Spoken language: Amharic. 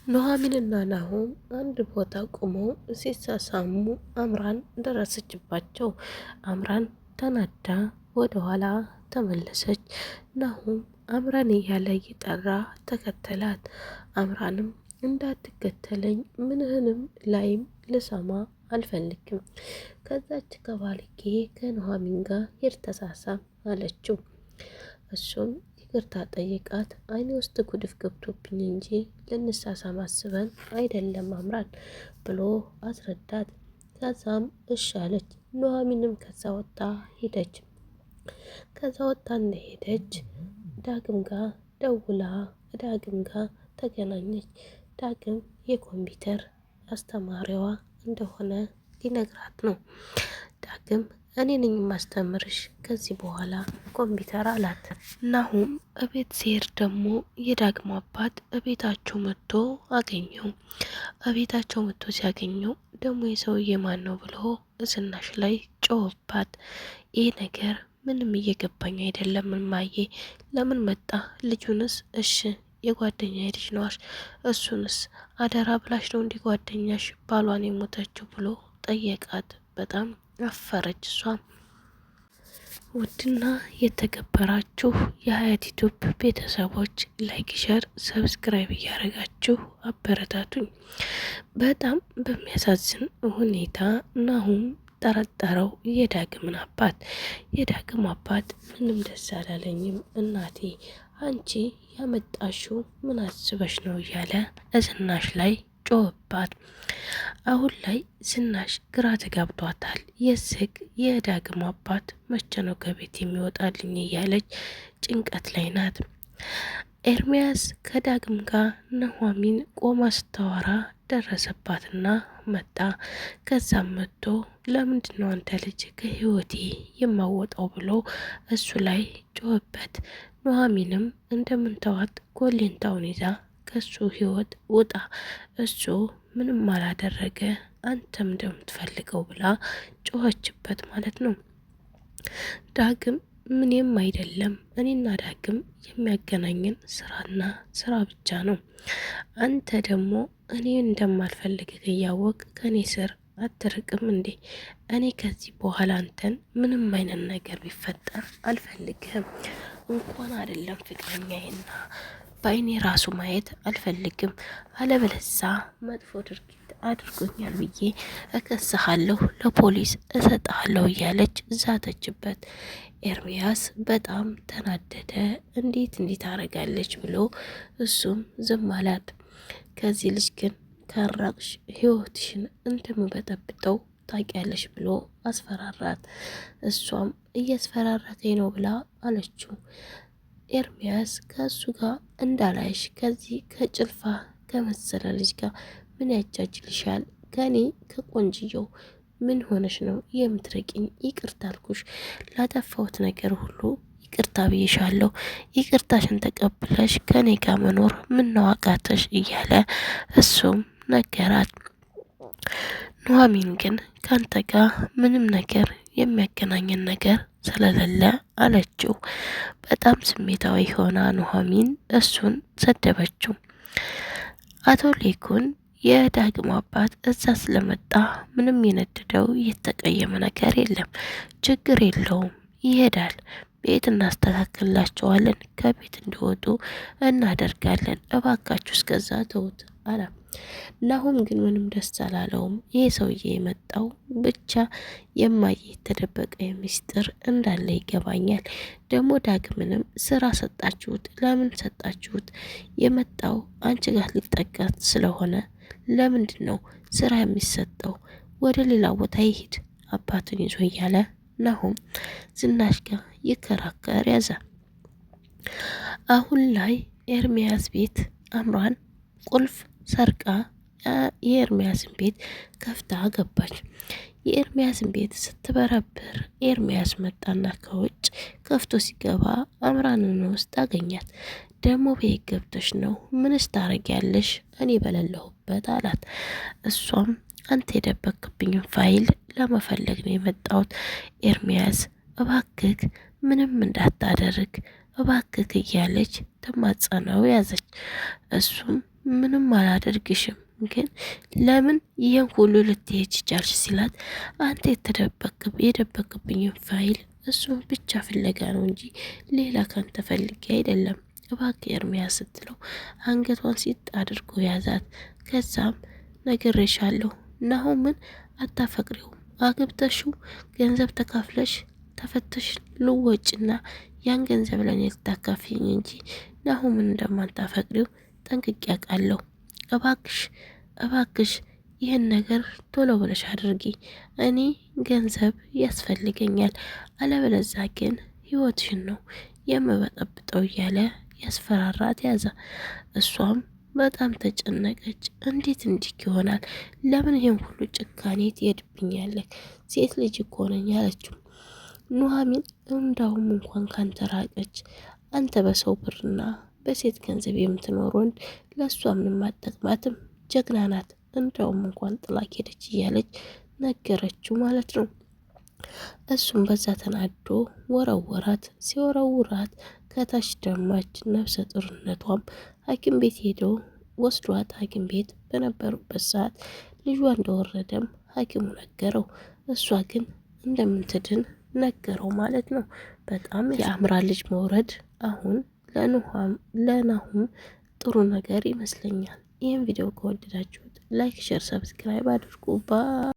ኑሐሚንና ናሆም አንድ ቦታ ቆመው ሲሳሳሙ አምራን ደረሰችባቸው። አምራን ተናዳ ወደ ኋላ ተመለሰች። ናሆም አምራን እያለ እየጠራ ተከተላት። አምራንም እንዳትከተለኝ ምንህንም ላይም ልሰማ አልፈልግም፣ ከዛች ከባልጌ ከኑሐሚን ጋር ይርተሳሳም አለችው። እሱም ይቅርታ ጠይቃት። አይኔ ውስጥ ጉድፍ ገብቶብኝ እንጂ ልንሳሳም አስበን አይደለም አምራን ብሎ አስረዳት። ከዛም እሺ አለች። ኑሐሚንም ከዛ ወጣ ሄደች። ከዛ ወጣ እንደሄደች ዳግም ጋር ደውላ ዳግም ጋር ተገናኘች። ዳግም የኮምፒውተር አስተማሪዋ እንደሆነ ሊነግራት ነው። ዳግም እኔ ነኝ ማስተምርሽ ከዚህ በኋላ ኮምፒውተር አላት። ናሆም እቤት ሲሄድ ደግሞ የዳግም አባት እቤታቸው መጥቶ አገኘው። እቤታቸው መጥቶ ሲያገኘው ደግሞ የሰውዬ ማን ነው ብሎ ዝናሽ ላይ ጮህባት። ይህ ነገር ምንም እየገባኝ አይደለም እማዬ፣ ለምን መጣ? ልጁንስ እሺ የጓደኛ ልጅ ነዋሽ፣ እሱንስ አደራ ብላሽ ነው እንዲህ ጓደኛሽ ባሏን የሞተችው ብሎ ጠየቃት። በጣም አፈረች እሷም። ውድና የተከበራችሁ የሀያት ዩቲዩብ ቤተሰቦች ላይክ፣ ሸር፣ ሰብስክራይብ እያደረጋችሁ አበረታቱኝ። በጣም በሚያሳዝን ሁኔታ ናሆም ጠረጠረው የዳግምን አባት። የዳግም አባት ምንም ደስ አላለኝም እናቴ፣ አንቺ ያመጣሽው ምን አስበሽ ነው እያለ ዝናሽ ላይ ጮህባት። አሁን ላይ ዝናሽ ግራ ተጋብቷታል። የዝግ የዳግም አባት መቼ ነው ከቤት የሚወጣልኝ እያለች ጭንቀት ላይ ናት። ኤርሚያስ ከዳግም ጋር ኑሐሚን ቆማ ስታወራ ደረሰባትና መጣ። ከዛም መጥቶ ለምንድን ነው አንተ ልጅ ከህይወቴ የማወጣው ብሎ እሱ ላይ ጮህበት። ኑሐሚንም እንደምንተዋት ጎሌንታውን ይዛ ከሱ ህይወት ውጣ፣ እሱ ምንም አላደረገ፣ አንተም እንደምትፈልገው ብላ ጮኸችበት ማለት ነው። ዳግም ምንም አይደለም፣ እኔና ዳግም የሚያገናኝን ስራና ስራ ብቻ ነው። አንተ ደግሞ እኔ እንደማልፈልግ እያወቅ ከኔ ስር አትርቅም እንዴ? እኔ ከዚህ በኋላ አንተን ምንም አይነት ነገር ቢፈጠር አልፈልግህም። እንኳን አይደለም ፍቅረኛዬና በአይኔ ራሱ ማየት አልፈልግም። አለበለዛ መጥፎ ድርጊት አድርጎኛል ብዬ እከስሃለሁ፣ ለፖሊስ እሰጥሃለሁ እያለች ዛተችበት። ኤርሚያስ በጣም ተናደደ። እንዴት አረጋለች ብሎ እሱም ዝም አላት። ከዚህ ልጅ ግን ከራቅሽ ህይወትሽን እንደምበጠብጠው ታውቂያለሽ ብሎ አስፈራራት። እሷም እያስፈራራተኝ ነው ብላ አለችው። ኤርሚያስ ከእሱ ጋር እንዳላይሽ ከዚህ ከጭልፋ ከመሰለ ልጅ ጋር ምን ያጃጅልሻል? ከኔ ከቆንጅየው ምን ሆነሽ ነው የምትረቂኝ? ይቅርታ አልኩሽ፣ ላጠፋሁት ነገር ሁሉ ይቅርታ ብዬሻለሁ። ይቅርታሽን ተቀብለሽ ከኔ ጋር መኖር ምነው አቃተሽ? እያለ እሱም ነገራት። ኑሐሚን ግን ካንተ ጋር ምንም ነገር የሚያገናኘን ነገር ስለሌለ አለችው። በጣም ስሜታዊ ሆና ኑሐሚን እሱን ሰደበችው። አቶ ሌኩን የዳግም አባት እዛ ስለመጣ ምንም የነደደው የተቀየመ ነገር የለም። ችግር የለውም ይሄዳል። ቤት እናስተካክልላቸዋለን፣ ከቤት እንዲወጡ እናደርጋለን። እባካችሁ እስከዛ ተውት አላ። ናሆም ግን ምንም ደስ አላለውም። ይህ ሰውዬ የመጣው ብቻ የማየ የተደበቀ ሚስጥር እንዳለ ይገባኛል። ደግሞ ዳግምንም ስራ ሰጣችሁት። ለምን ሰጣችሁት? የመጣው አንቺ ጋር ሊጠቀት ስለሆነ ለምንድን ነው ስራ የሚሰጠው? ወደ ሌላ ቦታ ይሄድ አባቱን ይዞ እያለ ናሆም ዝናሽ ጋር ይከራከር ያዘ። አሁን ላይ ኤርሚያስ ቤት አምራን ቁልፍ ሰርቃ የኤርሚያስን ቤት ከፍታ ገባች። የኤርሚያስን ቤት ስትበረብር ኤርሚያስ መጣና ከውጭ ከፍቶ ሲገባ አምራንን ውስጥ አገኛት። ደግሞ ቤት ገብተሽ ነው? ምንስ ታረጊያለሽ እኔ በሌለሁበት አላት። እሷም አንተ የደበክብኝን ፋይል ለመፈለግ ነው የመጣሁት። ኤርሚያስ እባክህ ምንም እንዳታደርግ እባክህ እያለች ተማጸነው ያዘች። እሱም ምንም አላደርግሽም፣ ግን ለምን ይህን ሁሉ ልትሄጅ ቻልሽ ሲላት አንተ የደበቅብኝን ፋይል እሱን ብቻ ፍለጋ ነው እንጂ ሌላ ካንተ ፈልጌ አይደለም እባክህ ኤርሚያስ ስትለው አንገቷን ሲጥ አድርጎ ያዛት። ከዛም ነግሬሻለሁ ናሆምን አታፈቅሪውም፣ አግብተሽው ገንዘብ ተካፍለሽ ተፈተሽ ልወጭና ያን ገንዘብ ለኔ ልታካፍኝ እንጂ ናሆምን እንደማታፈቅሪው ጠንቅቄ አውቃለሁ። እባክሽ እባክሽ ይህን ነገር ቶሎ ብለሽ አድርጊ፣ እኔ ገንዘብ ያስፈልገኛል፣ አለበለዛ ግን ህይወትሽን ነው የምበጠብጠው እያለ ያስፈራራት ያዘ። እሷም በጣም ተጨነቀች። እንዴት እንዲህ ይሆናል? ለምን ይሄን ሁሉ ጭካኔ ትሄድብኛለህ? ሴት ልጅ እኮ ነኝ አለችው። ኑሐሚን እንዳውም እንኳን ካንተ ራቀች፣ አንተ በሰው ብርና በሴት ገንዘብ የምትኖር ወንድ ለእሷ ምንም አጠቅማትም፣ ጀግና ናት፣ እንዳውም እንኳን ጥላ ሄደች እያለች ነገረችው ማለት ነው። እሱም በዛ ተናዶ ወረወራት። ሲወረውራት ከታች ደማች። ነፍሰ ጡርነቷም ሐኪም ቤት ሄደው ወስዷት ሐኪም ቤት በነበሩበት ሰዓት ልጇ እንደወረደም ሐኪሙ ነገረው። እሷ ግን እንደምትድን ነገረው ማለት ነው። በጣም የአምራን ልጅ መውረድ አሁን ለናሁም ጥሩ ነገር ይመስለኛል። ይህን ቪዲዮ ከወደዳችሁት ላይክ፣ ሼር፣ ሰብስክራይብ አድርጉ።